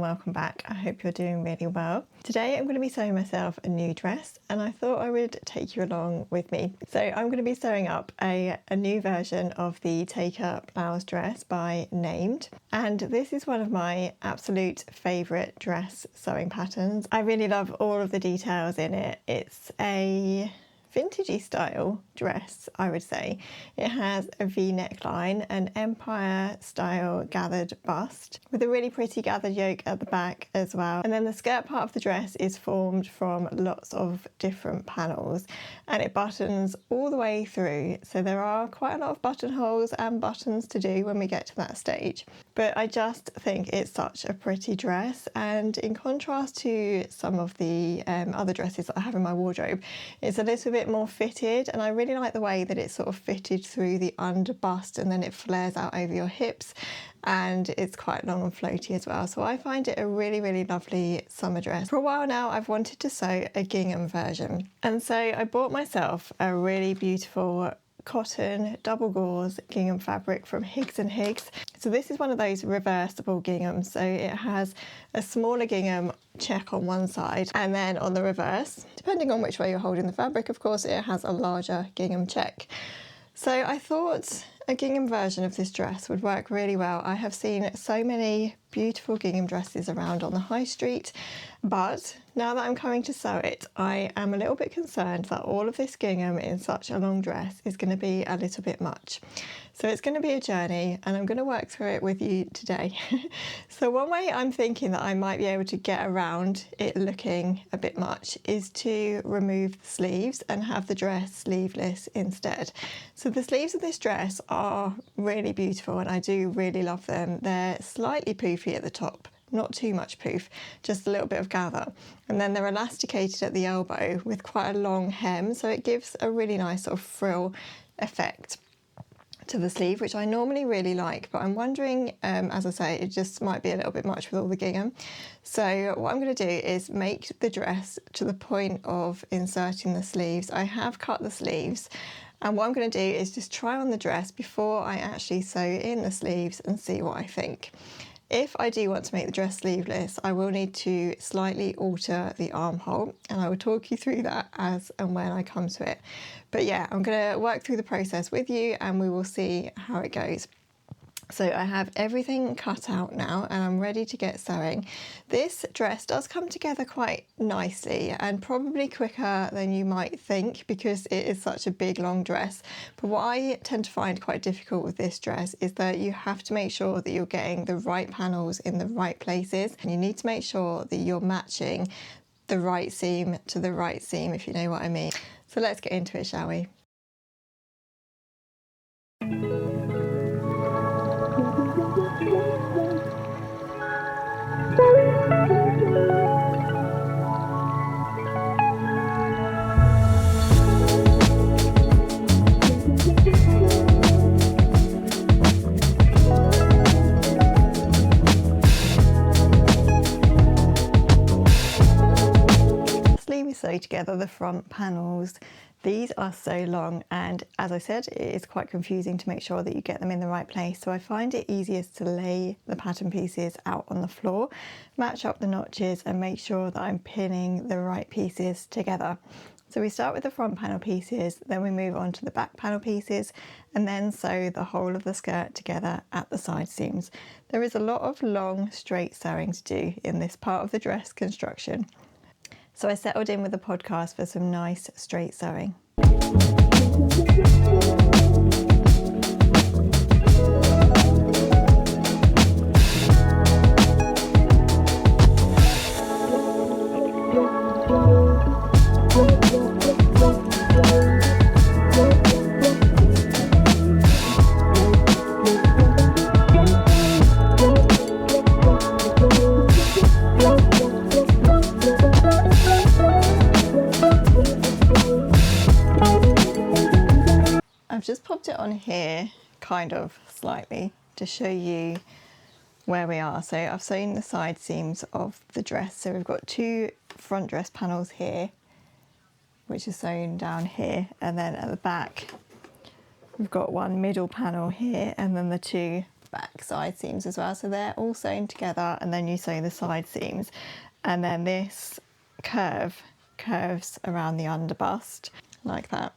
welcome back. I hope you're doing really well. Today I'm going to be sewing myself a new dress and I thought I would take you along with me. So I'm going to be sewing up a new version of the taker blouse dress by Named, and this is one of my absolute favourite dress sewing patterns. I really love all of the details in it. It's a vintagey style dress, I would say. It has a V neckline, an empire style gathered bust with a really pretty gathered yoke at the back as well, and then the skirt part of the dress is formed from lots of different panels and it buttons all the way through, so there are quite a lot of buttonholes and buttons to do when we get to that stage. But I just think it's such a pretty dress, and in contrast to some of the other dresses that I have in my wardrobe, it's a little bit more fitted, and I really like the way that it's sort of fitted through the under bust and then it flares out over your hips, and it's quite long and floaty as well. So I find it a really lovely summer dress. For a while now I've wanted to sew a gingham version, and so I bought myself a really beautiful cotton double gauze gingham fabric from Higgs and Higgs. So this is one of those reversible ginghams, so it has a smaller gingham check on one side, and then on the reverse, depending on which way you're holding the fabric, of course, it has a larger gingham check. So I thought a gingham version of this dress would work really well. I have seen so many beautiful gingham dresses around on the high street, but now that I'm coming to sew it, I am a little bit concerned that all of this gingham in such a long dress is going to be a little bit much. So it's going to be a journey, and I'm going to work through it with you today. So one way I'm thinking that I might be able to get around it looking a bit much is to remove the sleeves and have the dress sleeveless instead. So the sleeves of this dress are really beautiful and I do really love them. They're slightly poofy at the top, not too much poof, just a little bit of gather, and then they're elasticated at the elbow with quite a long hem, so it gives a really nice sort of frill effect to the sleeve, which I normally really like, but I'm wondering, as I say, it just might be a little bit much with all the gingham. So what I'm going to do is make the dress to the point of inserting the sleeves. I have cut the sleeves, and what I'm going to do is just try on the dress before I actually sew in the sleeves and see what I think. If I do want to make the dress sleeveless, I will need to slightly alter the armhole, and I will talk you through that as and when I come to it. But yeah, I'm going to work through the process with you and we will see how it goes. So I have everything cut out now and I'm ready to get sewing. This dress does come together quite nicely and probably quicker than you might think because it is such a big long dress. But what I tend to find quite difficult with this dress is that you have to make sure that you're getting the right panels in the right places, and you need to make sure that you're matching the right seam to the right seam, if you know what I mean. So let's get into it, shall we? Sew together the front panels. These are so long, and as I said, it is quite confusing to make sure that you get them in the right place, so I find it easiest to lay the pattern pieces out on the floor, match up the notches and make sure that I'm pinning the right pieces together. So we start with the front panel pieces, then we move on to the back panel pieces, and then sew the whole of the skirt together at the side seams. There is a lot of long straight sewing to do in this part of the dress construction, so I settled in with a podcast for some nice straight sewing. I've just popped it on here kind of slightly to show you where we are. So I've sewn the side seams of the dress. So we've got two front dress panels here, which is sewn down here, and then at the back we've got one middle panel here and then the two back side seams as well. So they're all sewn together, and then you sew the side seams, and then this curves around the underbust like that.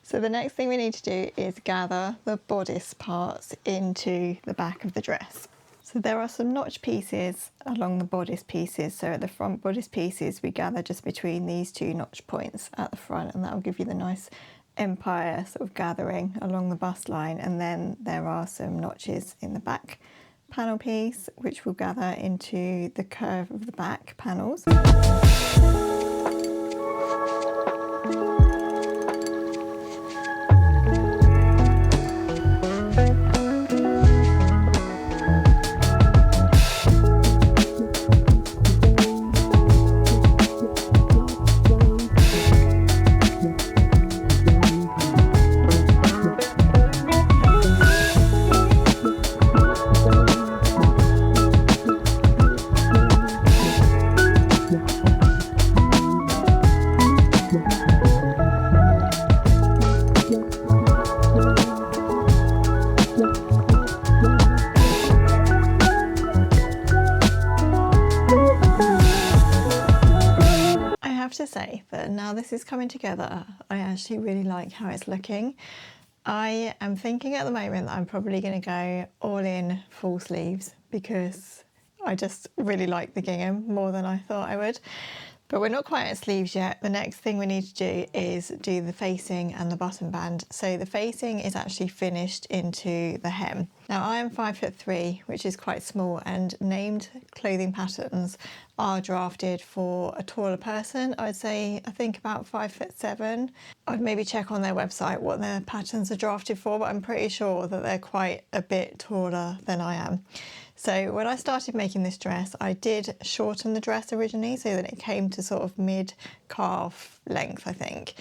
So the next thing we need to do is gather the bodice parts into the back of the dress. So there are some notch pieces along the bodice pieces. So at the front bodice pieces, we gather just between these two notch points at the front, and that will give you the nice empire sort of gathering along the bust line. And then there are some notches in the back panel piece, which will gather into the curve of the back panels. To say that now this is coming together, I actually really like how it's looking. I am thinking at the moment that I'm probably going to go all in full sleeves because I just really like the gingham more than I thought I would. But we're not quite at sleeves yet. The next thing we need to do is do the facing and the button band. So the facing is actually finished into the hem. Now I am 5'3", which is quite small, and named clothing patterns are drafted for a taller person. I think about 5'7". I'd maybe check on their website what their patterns are drafted for, but I'm pretty sure that they're quite a bit taller than I am. So when I started making this dress, I did shorten the dress originally so that it came to sort of mid-calf length, I think.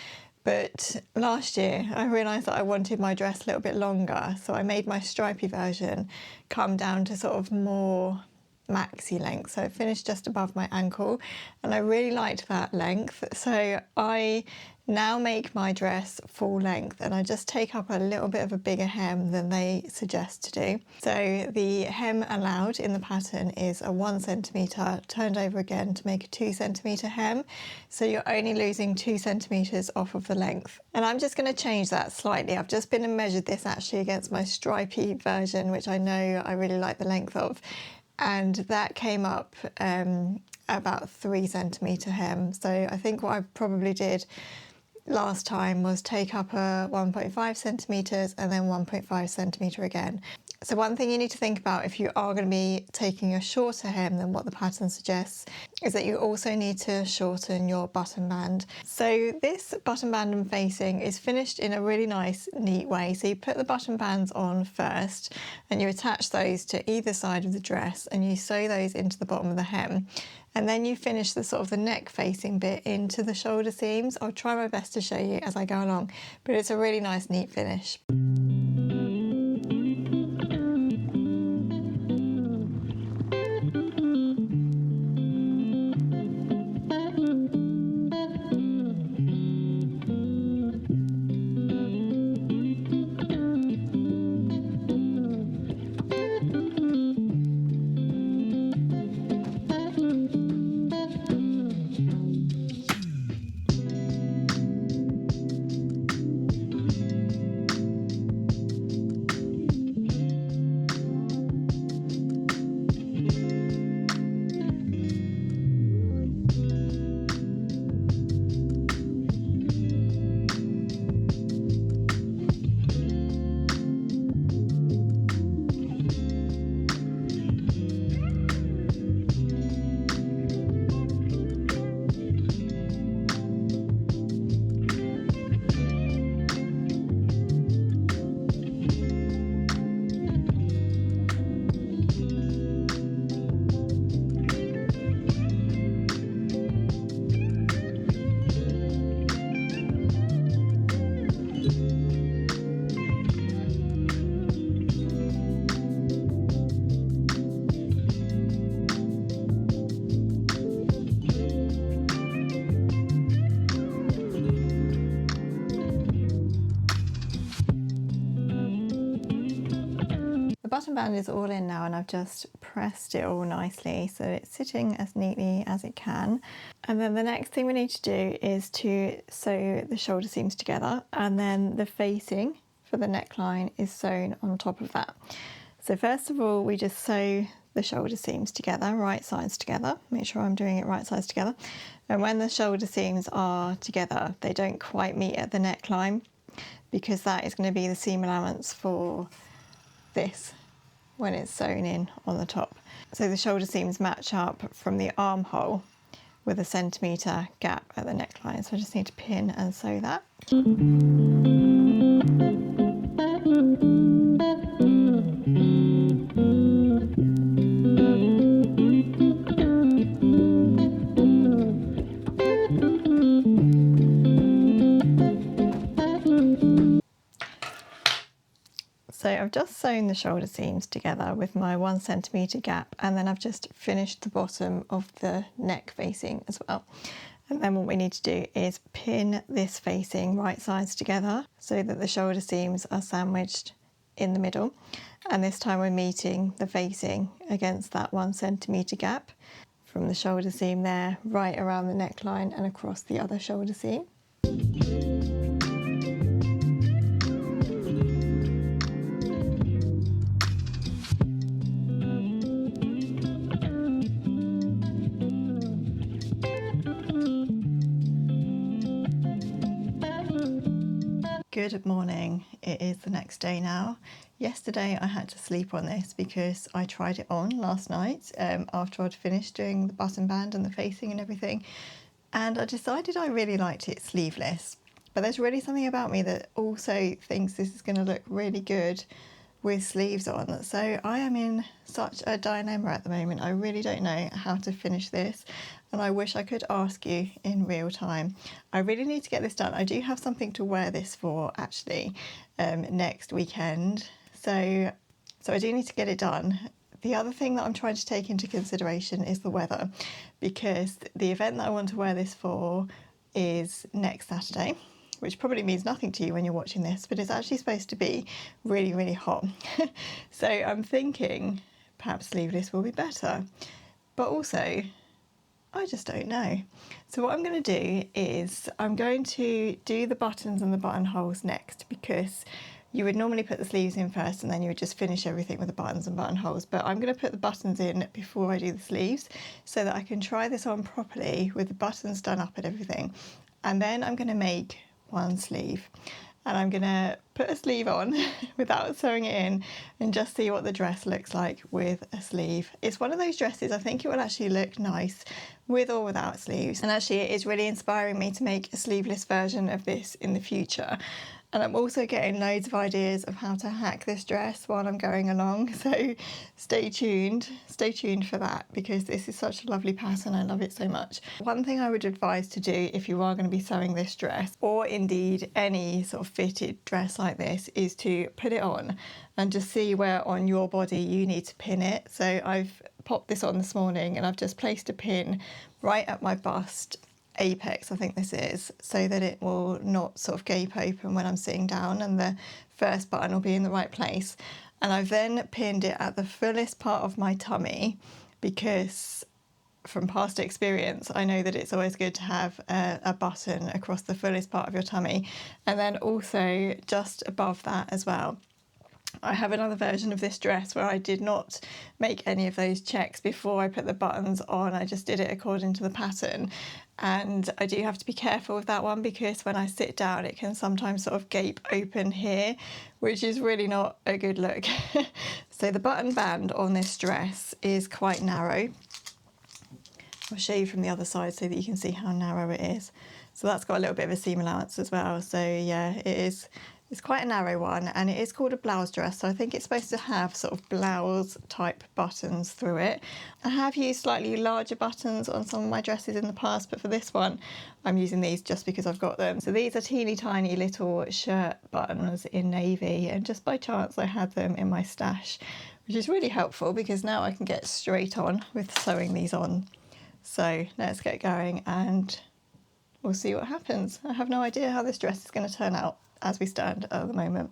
But last year I realised that I wanted my dress a little bit longer, so I made my stripy version come down to sort of more maxi length, so it finished just above my ankle, and I really liked that length. So I now make my dress full length, and I just take up a little bit of a bigger hem than they suggest to do. So the hem allowed in the pattern is a 1 centimetre turned over again to make a 2 centimetre hem, so you're only losing 2 centimetres off of the length. And I'm just going to change that slightly. I've just been and measured this actually against my stripy version, which I know I really like the length of, and that came up about 3 centimetre hem. So I think what I probably did last time was take up a 1.5 centimetres and then 1.5 centimetre again. So one thing you need to think about if you are going to be taking a shorter hem than what the pattern suggests is that you also need to shorten your button band. So this button band and facing is finished in a really nice, neat way. So you put the button bands on first and you attach those to either side of the dress and you sew those into the bottom of the hem. And then you finish the sort of the neck facing bit into the shoulder seams. I'll try my best to show you as I go along, but it's a really nice, neat finish. button band is all in now, and I've just pressed it all nicely so it's sitting as neatly as it can. And then the next thing we need to do is to sew the shoulder seams together, and then the facing for the neckline is sewn on top of that. So first of all, we just sew the shoulder seams together, right sides together. Make sure I'm doing it right sides together. And when the shoulder seams are together, they don't quite meet at the neckline, because that is going to be the seam allowance for this when it's sewn in on the top. So the shoulder seams match up from the armhole with a 1cm gap at the neckline. So I just need to pin and sew that. So I've just sewn the shoulder seams together with my 1cm gap, and then I've just finished the bottom of the neck facing as well. And then what we need to do is pin this facing right sides together so that the shoulder seams are sandwiched in the middle. And this time we're meeting the facing against that 1cm gap from the shoulder seam there, right around the neckline and across the other shoulder seam. Good morning, it is the next day now. Yesterday I had to sleep on this because I tried it on last night after I'd finished doing the button band and the facing and everything, and I decided I really liked it sleeveless. But there's really something about me that also thinks this is going to look really good with sleeves on. So I am in such a dilemma at the moment. I really don't know how to finish this, and I wish I could ask you in real time. I really need to get this done. I do have something to wear this for actually next weekend, so I do need to get it done. The other thing that I'm trying to take into consideration is the weather, because the event that I want to wear this for is next Saturday, which probably means nothing to you when you're watching this, but it's actually supposed to be really, really hot. So I'm thinking perhaps sleeveless will be better, but also I just don't know. So what I'm going to do is I'm going to do the buttons and the buttonholes next, because you would normally put the sleeves in first and then you would just finish everything with the buttons and buttonholes. But I'm going to put the buttons in before I do the sleeves so that I can try this on properly with the buttons done up and everything. And then I'm going to make one sleeve, and I'm going to put a sleeve on without sewing it in and just see what the dress looks like with a sleeve. It's one of those dresses, I think it will actually look nice with or without sleeves, and actually it is really inspiring me to make a sleeveless version of this in the future. And I'm also getting loads of ideas of how to hack this dress while I'm going along, so stay tuned for that, because this is such a lovely pattern. I love it so much. One thing I would advise to do if you are going to be sewing this dress, or indeed any sort of fitted dress like this, is to put it on and just see where on your body you need to pin it. So I've popped this on this morning and I've just placed a pin right at my bust apex, I think this is, so that it will not sort of gape open when I'm sitting down, and the first button will be in the right place. And I've then pinned it at the fullest part of my tummy, because from past experience I know that it's always good to have a button across the fullest part of your tummy, and then also just above that as well. I have another version of this dress where I did not make any of those checks before I put the buttons on. I just did it according to the pattern, and I do have to be careful with that one, because when I sit down it can sometimes sort of gape open here, which is really not a good look. So the button band on this dress is quite narrow. I'll show you from the other side so that you can see how narrow it is. So that's got a little bit of a seam allowance as well. So yeah, it's quite a narrow one, and it is called a blouse dress, so I think it's supposed to have sort of blouse type buttons through it. I have used slightly larger buttons on some of my dresses in the past, but for this one I'm using these just because I've got them. So these are teeny tiny little shirt buttons in navy, and just by chance I had them in my stash, which is really helpful because now I can get straight on with sewing these on. So let's get going and we'll see what happens. I have no idea how this dress is going to turn out as we stand at the moment.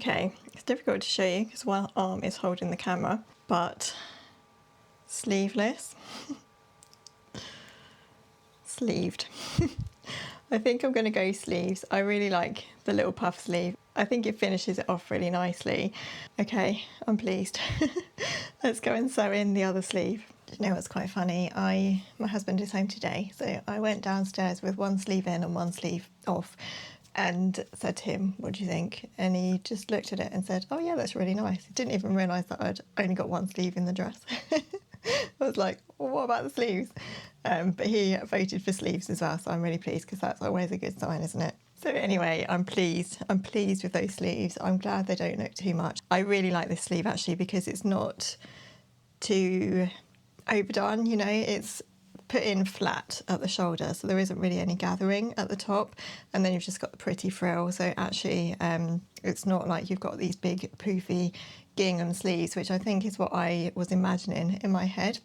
Okay, it's difficult to show you because one arm is holding the camera, but sleeveless, sleeved. I think I'm going to go sleeves. I really like the little puff sleeve. I think it finishes it off really nicely. Okay, I'm pleased. Let's go and sew in the other sleeve. You know what's quite funny? My husband is home today, so I went downstairs with one sleeve in and one sleeve off and said to him, what do you think? And he just looked at it and said, oh yeah, that's really nice. He didn't even realise that I'd only got one sleeve in the dress. I was like, well, what about the sleeves? But he voted for sleeves as well, so I'm really pleased because that's always a good sign, isn't it? So anyway, I'm pleased with those sleeves. I'm glad they don't look too much. I really like this sleeve actually because it's not too overdone, you know, it's put in flat at the shoulder, so there isn't really any gathering at the top, and then you've just got the pretty frill. So actually it's not like you've got these big poofy gingham sleeves, which I think is what I was imagining in my head.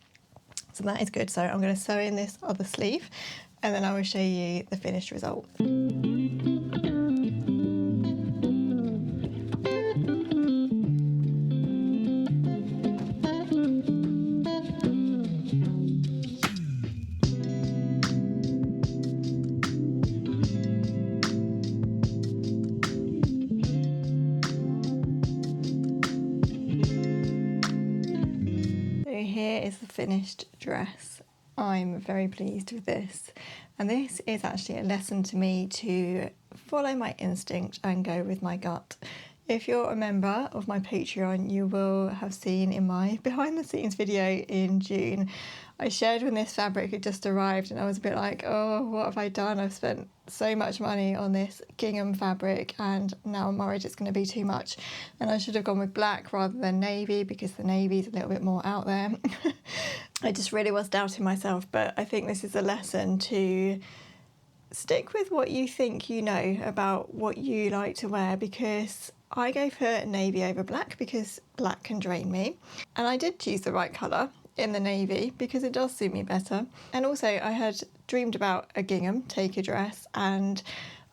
So that is good. So I'm going to sew in this other sleeve and then I will show you the finished result. Here is the finished dress. I'm very pleased with this, and this is actually a lesson to me to follow my instinct and go with my gut. If you're a member of my Patreon, you will have seen in my behind the scenes video in June, I shared when this fabric had just arrived and I was a bit like, oh, what have I done? I've spent so much money on this gingham fabric and now I'm worried it's going to be too much. And I should have gone with black rather than navy because the navy's a little bit more out there. I just really was doubting myself, but I think this is a lesson to stick with what you think you know about what you like to wear, because I go for navy over black because black can drain me, and I did choose the right colour in the navy because it does suit me better. And also I had dreamed about a gingham taker dress and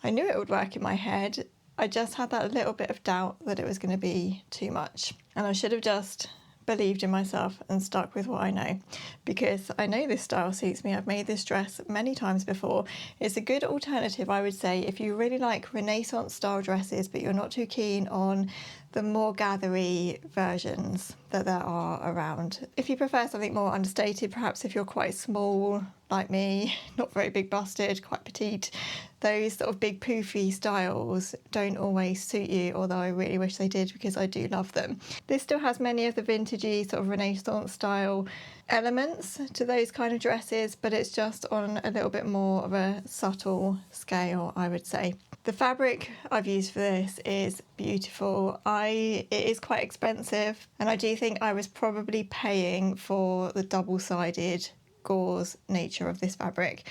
I knew it would work in my head. I just had that little bit of doubt that it was going to be too much, and I should have just believed in myself and stuck with what I know, because I know this style suits me. I've made this dress many times before. It's a good alternative, I would say, if you really like Renaissance style dresses but you're not too keen on the more gathery versions that there are around. If you prefer something more understated, perhaps if you're quite small like me, not very big busted, quite petite, those sort of big poofy styles don't always suit you, although I really wish they did because I do love them. This still has many of the vintagey sort of Renaissance style elements to those kind of dresses, but it's just on a little bit more of a subtle scale, I would say. The fabric I've used for this is beautiful. It is quite expensive, and I do think I was probably paying for the double-sided gauze nature of this fabric.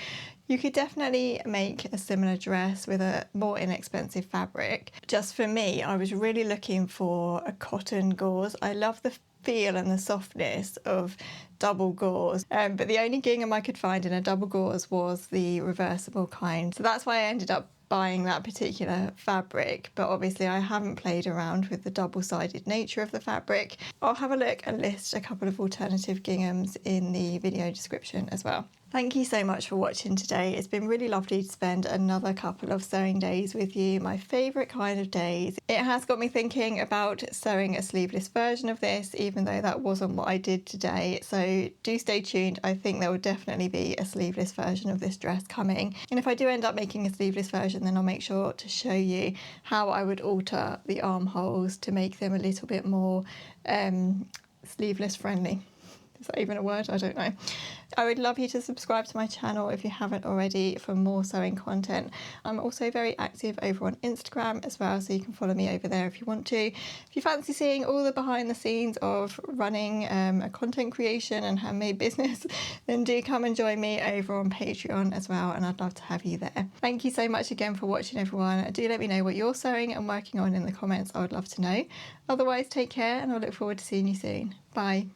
You could definitely make a similar dress with a more inexpensive fabric. Just for me, I was really looking for a cotton gauze. I love the feel and the softness of double gauze, but the only gingham I could find in a double gauze was the reversible kind. So that's why I ended up buying that particular fabric, but obviously I haven't played around with the double-sided nature of the fabric. I'll have a look and list a couple of alternative ginghams in the video description as well. Thank you so much for watching today. It's been really lovely to spend another couple of sewing days with you, my favourite kind of days. It has got me thinking about sewing a sleeveless version of this, even though that wasn't what I did today. So do stay tuned. I think there will definitely be a sleeveless version of this dress coming. And if I do end up making a sleeveless version, then I'll make sure to show you how I would alter the armholes to make them a little bit more sleeveless friendly. Is that even a word? I don't know. I would love you to subscribe to my channel if you haven't already for more sewing content. I'm also very active over on Instagram as well, so you can follow me over there if you want to. If you fancy seeing all the behind the scenes of running a content creation and handmade business, then do come and join me over on Patreon as well, and I'd love to have you there. Thank you so much again for watching, everyone. Do let me know what you're sewing and working on in the comments. I would love to know. Otherwise, take care and I'll look forward to seeing you soon. Bye.